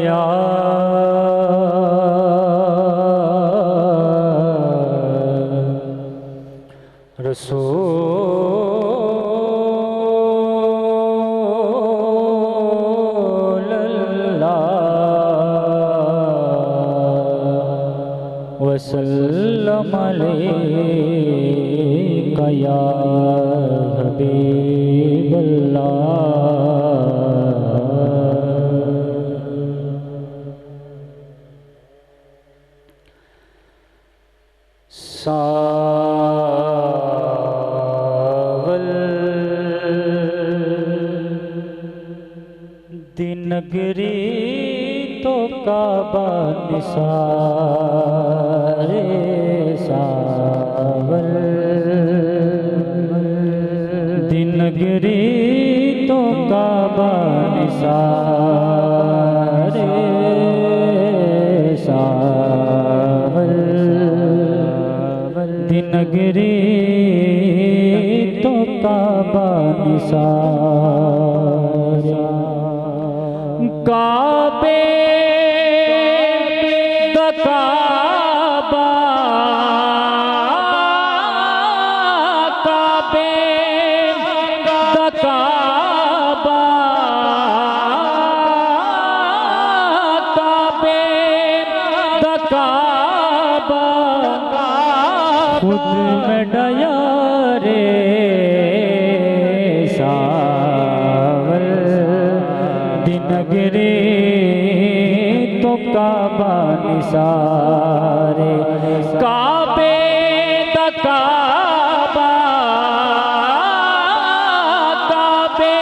या रसूल अल्लाह वसल्लम अलैका या हबीब सावल दिन नगरी तो काबा निसारे सावल दिन नगरी तो काबा निसारे सावल दिन नगरी तो काबा निसारे काबे द काबा काबे द काबा काबे द काबा खुद में डया रे सावल दिन नगरी तो काबा निसारे काबे द काबा काबे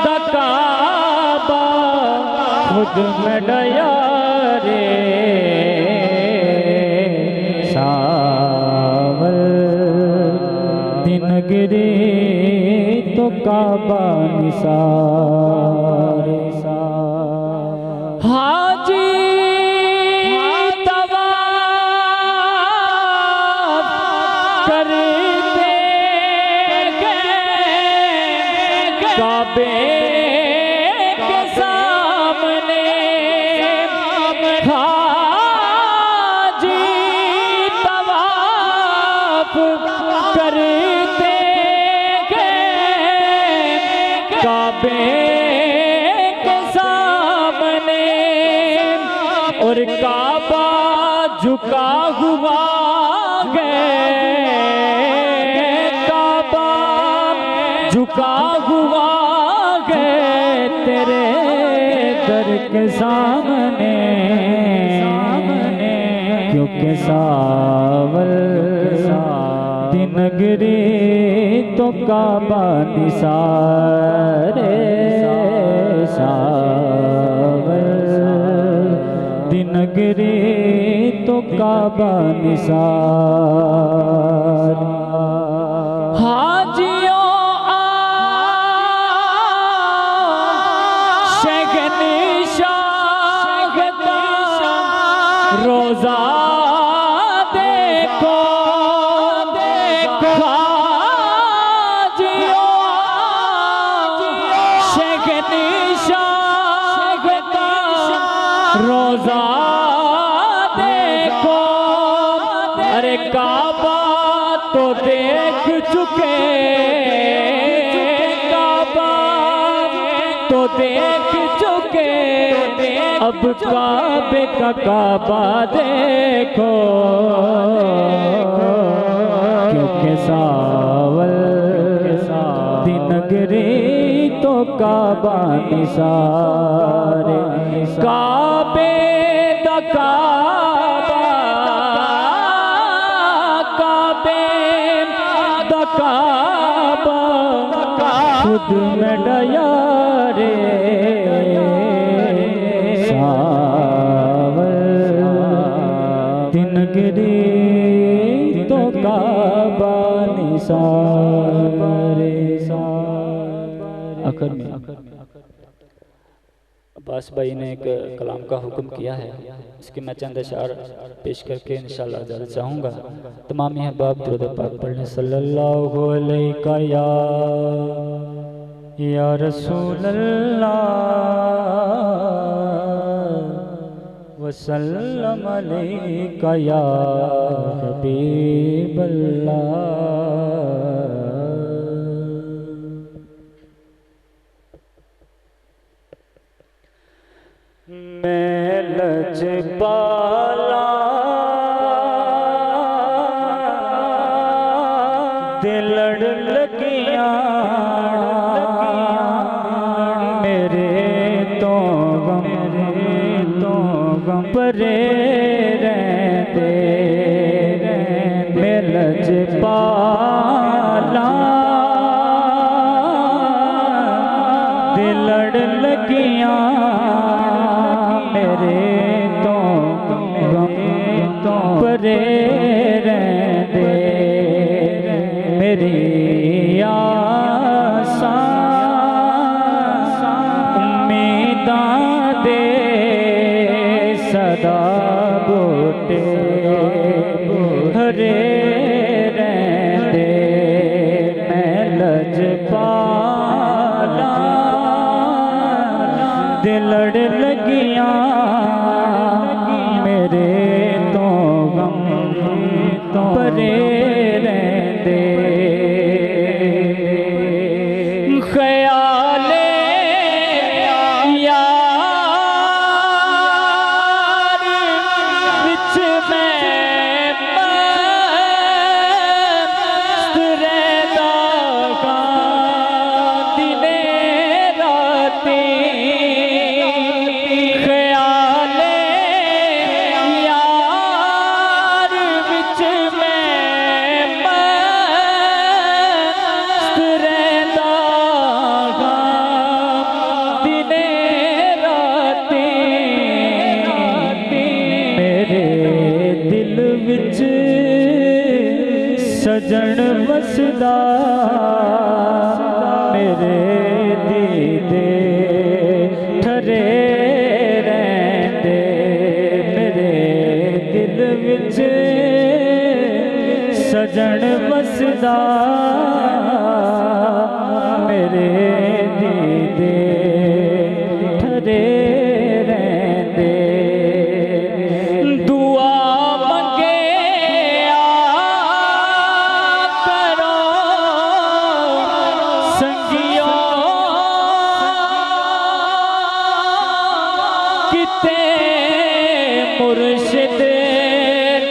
द काबा खुद में डया रे सावल दिन नगरी तो काबा निसारे हाजी तवाफ करते गए काबे के सामने हाजी तवाफ करते काबे के सामने और काबा झुका हुआ है काबा झुका हुआ है तेरे दर के सामने क्योंकि सावल दिन नगरी तो काबा निसारे सावल दिन नगरी तो काबा निसारे हाजियों शहंशाह का रोजा देखो रोजा देखो अरे काबा तो देख चुके काबा तो देख चुके अब काबे का काबा देखो क्योंकि सावल दिन नगरी तो काबा निसारे काबे द काबा काबे द काबा खुद में डया रे सावल दिन नगरी तो काबा निसारे आखिर में अब्बास भाई ने एक कलाम का हुक्म किया है, इसके मैं चंद अशार पेश करके इंशाअल्लाह इजाज़त चाहूँगा। तमाम अहबाब दुरूद पाक पढ़ने सल्लल्लाहु अलैका या रसूल अल्लाह। वसल्लम अलैका या हबीबल्लाह। मैं लजपाला दिल लड़ लगियां मेरे तो गम परे रहते मैं लजपाला दिल लड़ लगियां मेरे तो गम परे रहते मेरी आसा उम्मीदां दे सदा बूटे हरे रहते मैं लजपाला दिल लड़ लगियां मेरे तो गम परे रहते ख्याले यार विच में मस्त रहता दिने राती ख्याले यार विच में मस्त रहता दिने राती मेरे दिल विच सजन वसदा मेरे दीदे ठरे रहते मेरे दिल विच सजन वसदा मेरे दीदे ठरे रहते दुआ मंगे करो संगियो किते मुर्शिद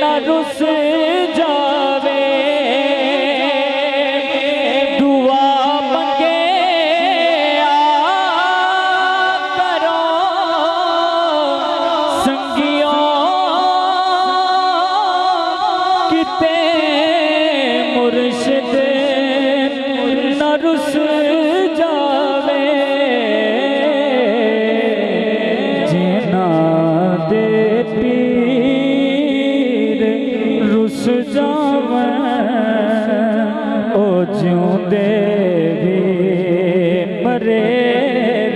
न रुस जावे दुआ मंगे करो संगियो किते मुर्शिद न रुस जावे जिना दे पीर रुस जावे ओ जिउंदे भी मरे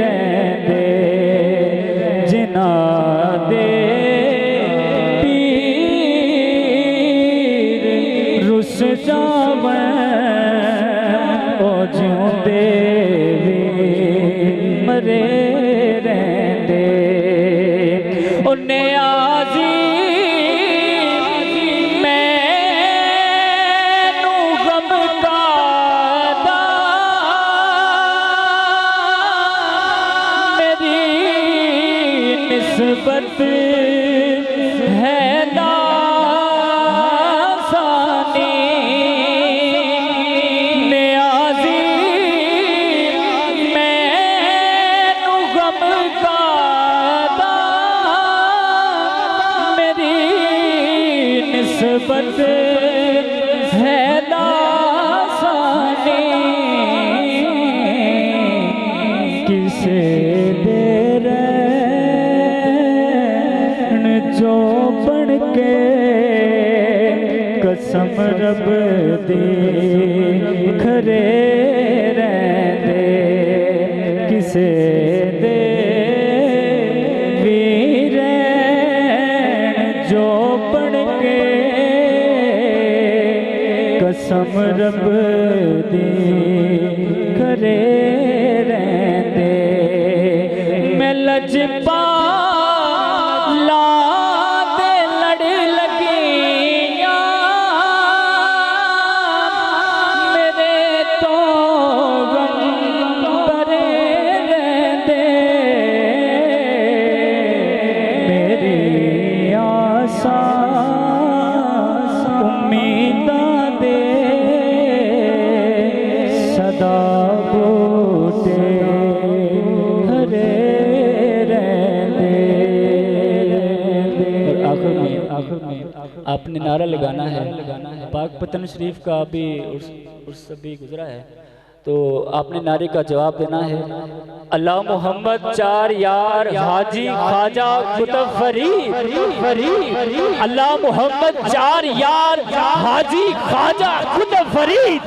रहते जिना दे पीर रुस जावे ओ जिउंदे भी मरे रहते ओ नियाज़ी मैनू गम कादा मेरी निस्बत है लासानी नियाज़ी मैनू गम कादा मेरी निस्बत है लासानी किसे दे रहन जो बन के कसम रब दी खरे रहते किसे दे वीर जो बन के कसम रब दी खरे रहते मैं लजपाला आपने नारा लगाना है। पाक पतन शरीफ का अभी उर्स भी गुजरा है, तो आपने नारे का जवाब देना है। अल्लाह मोहम्मद चार यार हाजी ख्वाजा कुतुब फरीद, अल्लाह मोहम्मद चार यार हाजी ख्वाजा कुतुब फरीद।